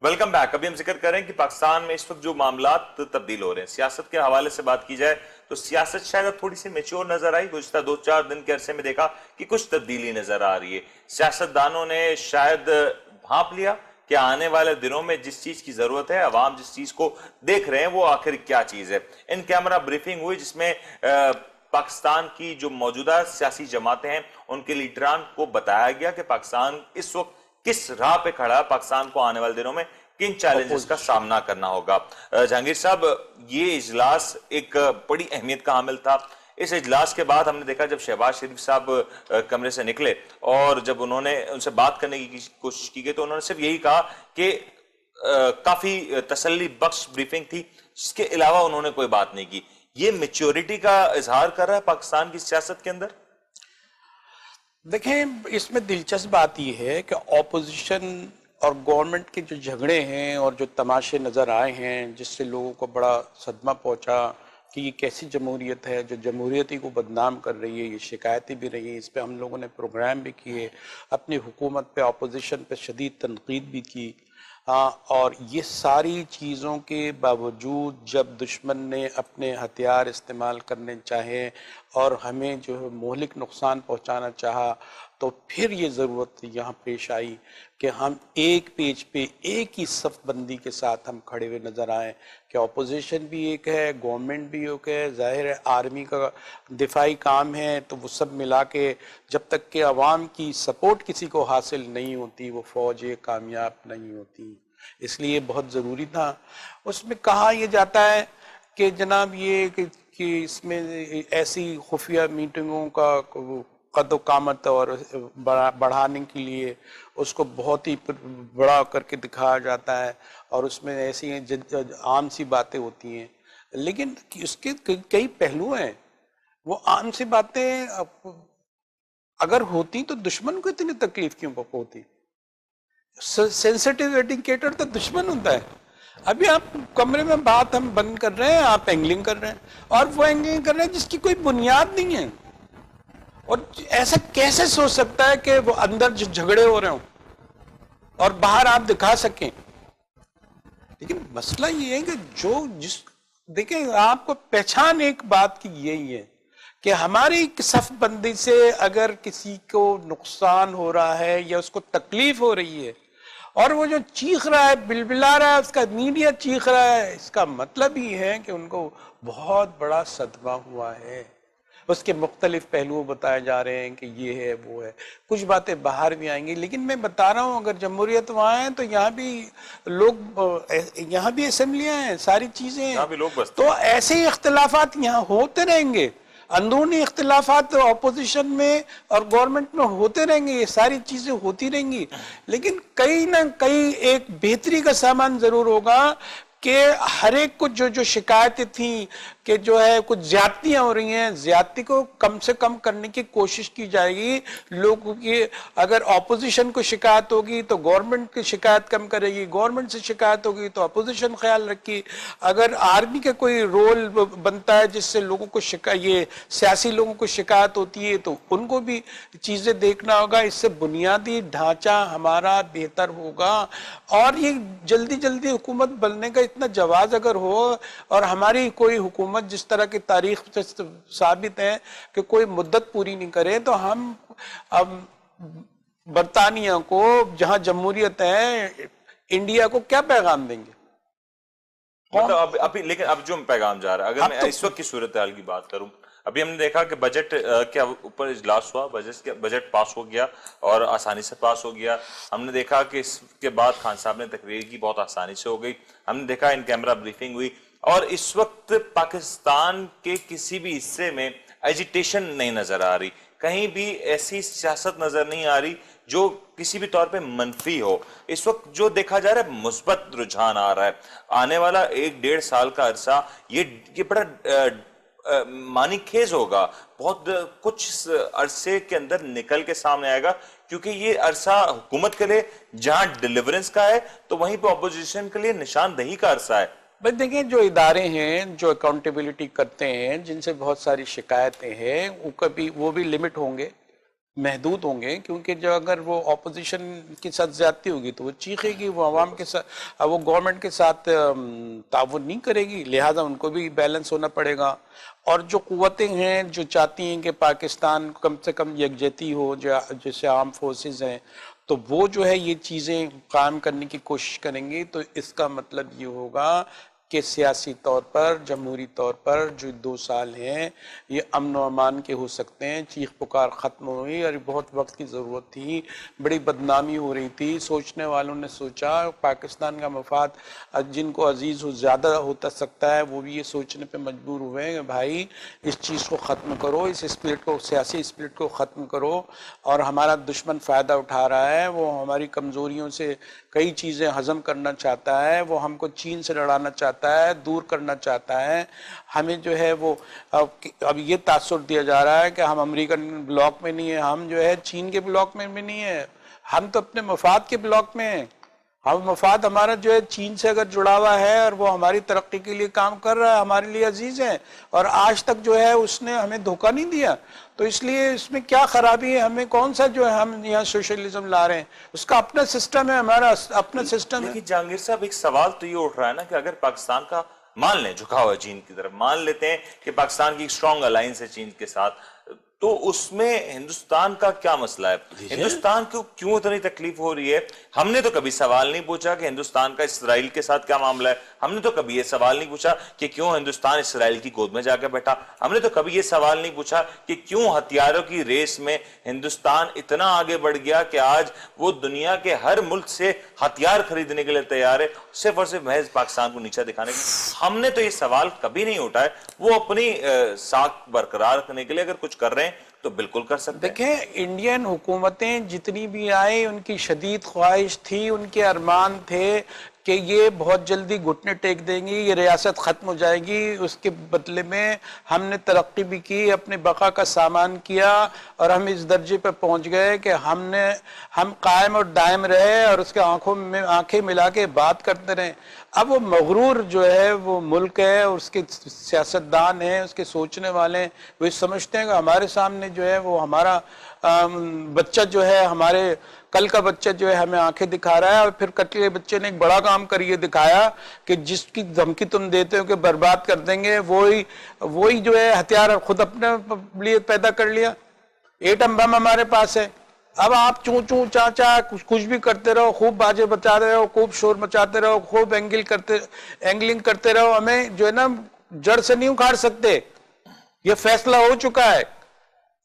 Welcome back. ابھی ہم ذکر کریں کہ پاکستان میں اس وقت جو معاملات تبدیل ہو رہے ہیں، سیاست کے حوالے سے بات کی جائے تو سیاست شاید اب تھوڑی سی میچور نظر آئی. گزشتہ 2-4 دن کے عرصے میں دیکھا کہ کچھ تبدیلی نظر آ رہی ہے. سیاستدانوں نے شاید بھانپ لیا کہ آنے والے دنوں میں جس چیز کی ضرورت ہے، عوام جس چیز کو دیکھ رہے ہیں وہ آخر کیا چیز ہے. ان کیمرہ بریفنگ ہوئی جس میں پاکستان کی جو موجودہ سیاسی جماعتیں ہیں ان کے لیڈران کو بتایا گیا کہ پاکستان اس وقت کس راہ پہ کھڑا ہے، پاکستان کو آنے والے دنوں میں کن چیلنجز کا سامنا کرنا ہوگا. جہانگیر صاحب، یہ اجلاس ایک بڑی اہمیت کا حامل تھا. اس اجلاس کے بعد ہم نے دیکھا جب شہباز شریف صاحب کمرے سے نکلے اور جب انہوں نے ان سے بات کرنے کی کوشش کی گئی تو انہوں نے صرف یہی کہا کہ کافی تسلی بخش بریفنگ تھی، جس کے علاوہ انہوں نے کوئی بات نہیں کی. یہ میچورٹی کا اظہار کر رہا ہے پاکستان کی سیاست کے اندر؟ دیکھیں، اس میں دلچسپ بات یہ ہے کہ اپوزیشن اور گورنمنٹ کے جو جھگڑے ہیں اور جو تماشے نظر آئے ہیں جس سے لوگوں کو بڑا صدمہ پہنچا کہ یہ کیسی جمہوریت ہے جو جمہوریتی کو بدنام کر رہی ہے. یہ شکایتیں بھی رہی ہیں، اس پہ ہم لوگوں نے پروگرام بھی کیے، اپنی حکومت پہ اپوزیشن پہ شدید تنقید بھی کی. اور یہ ساری چیزوں کے باوجود جب دشمن نے اپنے ہتھیار استعمال کرنے چاہے اور ہمیں جو ہے مہلک نقصان پہنچانا چاہا تو پھر یہ ضرورت یہاں پیش آئی کہ ہم ایک پیج پہ ایک ہی صف بندی کے ساتھ ہم کھڑے ہوئے نظر آئیں کہ اپوزیشن بھی ایک ہے، گورنمنٹ بھی ایک ہے. ظاہر ہے آرمی کا دفاعی کام ہے تو وہ سب ملا کے جب تک کہ عوام کی سپورٹ کسی کو حاصل نہیں ہوتی وہ فوج کامیاب نہیں ہوتی. اس لیے بہت ضروری تھا. اس میں کہا یہ جاتا ہے کہ جناب یہ کہ اس میں ایسی خفیہ میٹنگوں کا قد و قامت اور بڑھانے کے لیے اس کو بہت ہی بڑا کر کے دکھایا جاتا ہے اور اس میں ایسی عام سی باتیں ہوتی ہیں، لیکن اس کے کئی پہلو ہیں. وہ عام سی باتیں اگر ہوتی تو دشمن کو اتنی تکلیف کیوں ہوتی؟ سینسٹیو انڈیکیٹر تو دشمن ہوتا ہے. ابھی آپ کمرے میں بات ہم بند کر رہے ہیں، آپ اینگلنگ کر رہے ہیں اور وہ اینگلنگ کر رہے ہیں جس کی کوئی بنیاد نہیں ہے. اور ایسا کیسے سوچ سکتا ہے کہ وہ اندر جو جھگڑے ہو رہے ہوں اور باہر آپ دکھا سکیں؟ لیکن مسئلہ یہ ہے کہ دیکھیں، آپ کو پہچان ایک بات کی یہی ہے کہ ہماری صف بندی سے اگر کسی کو نقصان ہو رہا ہے یا اس کو تکلیف ہو رہی ہے اور وہ جو چیخ رہا ہے، بلبلا رہا ہے، اس کا میڈیا چیخ رہا ہے، اس کا مطلب ہی ہے کہ ان کو بہت بڑا صدمہ ہوا ہے. اس کے مختلف پہلو بتائے جا رہے ہیں کہ یہ ہے وہ ہے. کچھ باتیں باہر بھی آئیں گی، لیکن میں بتا رہا ہوں اگر جمہوریت وہاں ہے تو یہاں بھی لوگ، یہاں بھی اسمبلیاں ہیں، ساری چیزیں ہیں، یہاں بھی لوگ بستے تو ہیں. ایسے ہی اختلافات یہاں ہوتے رہیں گے. اندرونی اختلافات اپوزیشن میں اور گورنمنٹ میں ہوتے رہیں گے، یہ ساری چیزیں ہوتی رہیں گی. لیکن کئی نہ کئی ایک بہتری کا سامان ضرور ہوگا کہ ہر ایک کو جو شکایتیں تھیں کہ جو ہے کچھ زیادتیاں ہو رہی ہیں، زیادتی کو کم سے کم کرنے کی کوشش کی جائے گی. لوگوں کی اگر اپوزیشن کو شکایت ہوگی تو گورنمنٹ کی شکایت کم کرے گی، گورنمنٹ سے شکایت ہوگی تو اپوزیشن خیال رکھی. اگر آرمی کا کوئی رول بنتا ہے جس سے لوگوں کو یہ سیاسی لوگوں کو شکایت ہوتی ہے تو ان کو بھی چیزیں دیکھنا ہوگا. اس سے بنیادی ڈھانچہ ہمارا بہتر ہوگا. اور یہ جلدی جلدی حکومت بننے کا اتنا جواز اگر ہو اور ہماری کوئی حکومت جس طرح کی تاریخ سے ثابت ہے کہ کوئی مدت پوری نہیں کرے تو ہم اب برطانیہ کو جہاں جمہوریت ہے انڈیا کو کیا پیغام دیں گے؟ مطلب لیکن اب جو پیغام جا رہا ہے، اگر میں اس وقت کی صورتحال کی بات کروں، ابھی ہم نے دیکھا کہ بجٹ کے اوپر اجلاس ہوا، بجٹ پاس ہو گیا اور آسانی سے پاس ہو گیا. ہم نے دیکھا کہ اس کے بعد خان صاحب نے تقریر کی، بہت آسانی سے ہو گئی. ہم نے دیکھا ان کیمرہ بریفنگ ہوئی اور اس وقت پاکستان کے کسی بھی حصے میں ایجیٹیشن نہیں نظر آ رہی، کہیں بھی ایسی سیاست نظر نہیں آ رہی جو کسی بھی طور پہ منفی ہو. اس وقت جو دیکھا جا رہا ہے مثبت رجحان آ رہا ہے. آنے والا 1-1.5 سال کا عرصہ یہ بڑا معنی خیز ہوگا، بہت کچھ عرصے کے اندر نکل کے سامنے آئے گا، کیونکہ یہ عرصہ حکومت کے لیے جہاں ڈیلیورنس کا ہے تو وہیں پہ اپوزیشن کے لیے نشاندہی کا عرصہ ہے. بھائی دیکھیں، جو ادارے ہیں جو اکاؤنٹیبلٹی کرتے ہیں، جن سے بہت ساری شکایتیں ہیں، وہ بھی لمٹ ہوں گے. محدود ہوں گے، کیونکہ جو اگر وہ اپوزیشن کے ساتھ زیادتی ہوگی تو وہ چیخے گی، وہ عوام کے ساتھ، وہ گورنمنٹ کے ساتھ تعاون نہیں کرے گی، لہٰذا ان کو بھی بیلنس ہونا پڑے گا۔ اور جو قوتیں ہیں جو چاہتی ہیں کہ پاکستان کم سے کم یکجہتی ہو، جیسے آرم فورسز ہیں، تو وہ جو ہے یہ چیزیں قائم کرنے کی کوشش کریں گی، تو اس کا مطلب یہ ہوگا کہ سیاسی طور پر، جمہوری طور پر جو 2 سال ہیں یہ امن و امان کے ہو سکتے ہیں، چیخ پکار ختم ہوئی، اور بہت وقت کی ضرورت تھی، بڑی بدنامی ہو رہی تھی، سوچنے والوں نے سوچا، پاکستان کا مفاد جن کو عزیز ہو زیادہ ہوتا سکتا ہے وہ بھی یہ سوچنے پہ مجبور ہوئے ہیں کہ بھائی اس چیز کو ختم کرو، اس اسپرٹ کو، سیاسی اسپرٹ کو ختم کرو، اور ہمارا دشمن فائدہ اٹھا رہا ہے، وہ ہماری کمزوریوں سے کئی چیزیں ہضم کرنا چاہتا ہے، وہ ہم کو چین سے لڑانا چاہتا ہے، دور کرنا چاہتا ہے، ہمیں جو ہے وہ اب یہ تاثر دیا جا رہا ہے کہ ہم امریکن بلاک میں نہیں ہیں، ہم جو ہے چین کے بلاک میں بھی نہیں ہیں، ہم تو اپنے مفاد کے بلاک میں ہیں، ہم مفاد ہمارا جو ہے چین سے اگر جڑا ہوا ہے اور وہ ہماری ترقی کے لیے کام کر رہا ہے، ہمارے لیے عزیز ہے، اور آج تک جو ہے اس نے ہمیں دھوکہ نہیں دیا، تو اس لیے اس میں کیا خرابی ہے، ہمیں کون سا جو ہے ہم یہاں سوشلزم لا رہے ہیں، اس کا اپنا سسٹم ہے، ہمارا اپنا سسٹم ہے۔ لیکن جہانگیر صاحب ایک سوال تو یہ اٹھ رہا ہے نا کہ اگر پاکستان کا مان لیں جھکاؤ ہے چین کی طرف، مان لیتے ہیں کہ پاکستان کی ایک اسٹرانگ الائنس ہے چین کے ساتھ، تو اس میں ہندوستان کا کیا مسئلہ ہے؟ ہندوستان کو کیوں اتنی تکلیف ہو رہی ہے؟ ہم نے تو کبھی سوال نہیں پوچھا کہ ہندوستان کا اسرائیل کے ساتھ کیا معاملہ ہے، ہم نے تو کبھی یہ سوال نہیں پوچھا کہ کیوں ہندوستان اسرائیل کی گود میں جا کے بیٹھا، ہم نے تو کبھی یہ سوال نہیں پوچھا کہ کیوں ہتھیاروں کی ریس میں ہندوستان اتنا آگے بڑھ گیا کہ آج وہ دنیا کے ہر ملک سے ہتھیار خریدنے کے لیے تیار ہے، صرف اور صرف محض پاکستان کو نیچا دکھانے کے لیے۔ ہم نے تو یہ سوال کبھی نہیں اٹھائے، وہ اپنی ساکھ برقرار رکھنے کے لیے اگر کچھ کر رہے ہیں تو بالکل کر سکتے ہیں۔ دیکھیں انڈین حکومتیں جتنی بھی آئیں ان کی شدید خواہش تھی، ان کے ارمان تھے کہ یہ بہت جلدی گھٹنے ٹیک دیں گی، یہ ریاست ختم ہو جائے گی، اس کے بدلے میں ہم نے ترقی بھی کی، اپنے بقا کا سامان کیا، اور ہم اس درجے پہ پہنچ گئے کہ ہم قائم اور دائم رہے اور اس کے آنکھوں میں آنکھیں ملا کے بات کرتے رہے۔ اب وہ مغرور جو ہے وہ ملک ہے، اس کے سیاستدان ہیں، اس کے سوچنے والے ہیں، وہ سمجھتے ہیں کہ ہمارے سامنے جو ہے وہ ہمارا بچہ جو ہے، ہمارے کل کا بچہ جو ہے ہمیں آنکھیں دکھا رہا ہے، اور پھر کل کے بچے نے ایک بڑا کام کریے دکھایا کہ جس کی دھمکی تم دیتے ہو کہ برباد کر دیں گے، وہی جو ہے ہتھیار خود اپنے لیے پیدا کر لیا۔ ایٹم بم ہمارے پاس ہے، اب آپ چوں چوں چاں چاں کچھ بھی کرتے رہو، خوب باجے بچا رہے ہو، خوب شور مچاتے رہو، خوب اینگلنگ کرتے رہو، ہمیں جو ہے نا جڑ سے نہیں اکھاڑ سکتے، یہ فیصلہ ہو چکا ہے،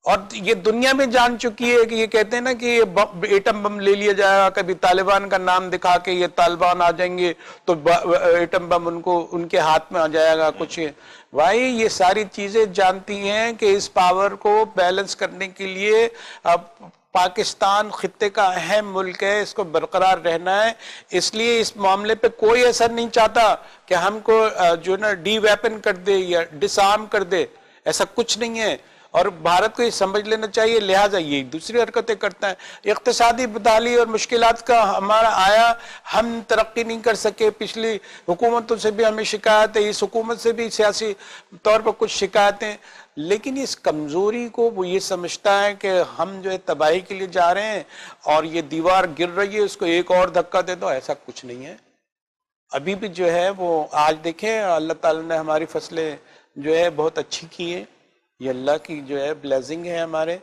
اور یہ دنیا میں جان چکی ہے کہ یہ کہتے ہیں نا کہ یہ ایٹم بم لے لیا جائے گا، کبھی طالبان کا نام دکھا کے یہ طالبان آ جائیں گے تو ایٹم بم ان کے ہاتھ میں آ جائے گا کچھ۔ بھائی یہ ساری چیزیں جانتی ہیں کہ اس پاور کو بیلنس کرنے کے لیے پاکستان خطے کا اہم ملک ہے، اس کو برقرار رہنا ہے، اس لیے اس معاملے پہ کوئی اثر نہیں چاہتا کہ ہم کو جو نا ڈی ویپن کر دے یا ڈس آرم کر دے، ایسا کچھ نہیں ہے، اور بھارت کو یہ سمجھ لینا چاہیے، لہٰذا یہ دوسری حرکتیں کرتا ہے۔ اقتصادی بدحالی اور مشکلات کا ہمارا آیا، ہم ترقی نہیں کر سکے، پچھلی حکومتوں سے بھی ہمیں شکایت ہے، اس حکومت سے بھی سیاسی طور پر کچھ شکایتیں، لیکن اس کمزوری کو وہ یہ سمجھتا ہے کہ ہم جو ہے تباہی کے لیے جا رہے ہیں اور یہ دیوار گر رہی ہے، اس کو ایک اور دھکا دے دو، ایسا کچھ نہیں ہے۔ ابھی بھی جو ہے وہ آج دیکھیں اللہ تعالیٰ نے ہماری فصلیں جو ہے بہت اچھی کی ہیں، یہ اللہ کی جو ہے بلیسنگ ہے ہمارے،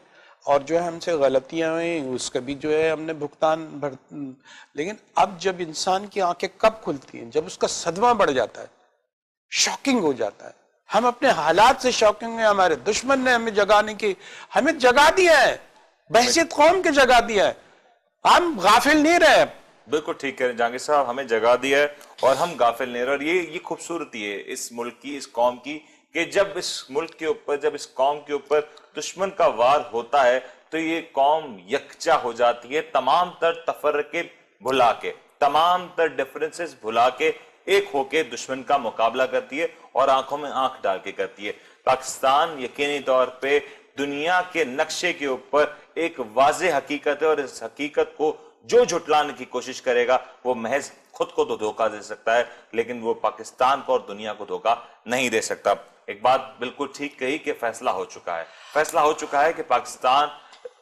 اور جو ہے ہم سے غلطیاں ہوئیں اس کا بھی جو ہے ہم نے لیکن اب جب انسان کی آنکھیں کب کھلتی ہیں؟ جب اس کا صدمہ بڑھ جاتا ہے، شاکنگ ہو جاتا ہے، ہم اپنے حالات سے شاکنگ ہیں، ہمارے دشمن نے ہمیں جگانے کی، ہمیں جگا دیا ہے، بحثیت قوم کے جگا دیا ہے، ہم غافل نہیں رہے۔ بالکل ٹھیک کہہ رہے ہیں جہانگیر صاحب، ہمیں جگا دیا ہے اور ہم غافل نہیں رہے، اور یہ خوبصورتی ہے اس ملک کی، اس قوم کی، کہ جب اس ملک کے اوپر، جب اس قوم کے اوپر دشمن کا وار ہوتا ہے تو یہ قوم یکجا ہو جاتی ہے، تمام تر تفرقے بھلا کے، تمام تر ڈیفرنسز بھلا کے ایک ہو کے دشمن کا مقابلہ کرتی ہے، اور آنکھوں میں آنکھ ڈال کے کرتی ہے۔ پاکستان یقینی طور پہ دنیا کے نقشے کے اوپر ایک واضح حقیقت ہے، اور اس حقیقت کو جو جھٹلانے کی کوشش کرے گا وہ محض خود کو تو دھوکہ دے سکتا ہے، لیکن وہ پاکستان کو اور دنیا کو دھوکہ نہیں دے سکتا۔ ایک بات بالکل ٹھیک کہی کہ فیصلہ ہو چکا ہے، فیصلہ ہو چکا ہے کہ پاکستان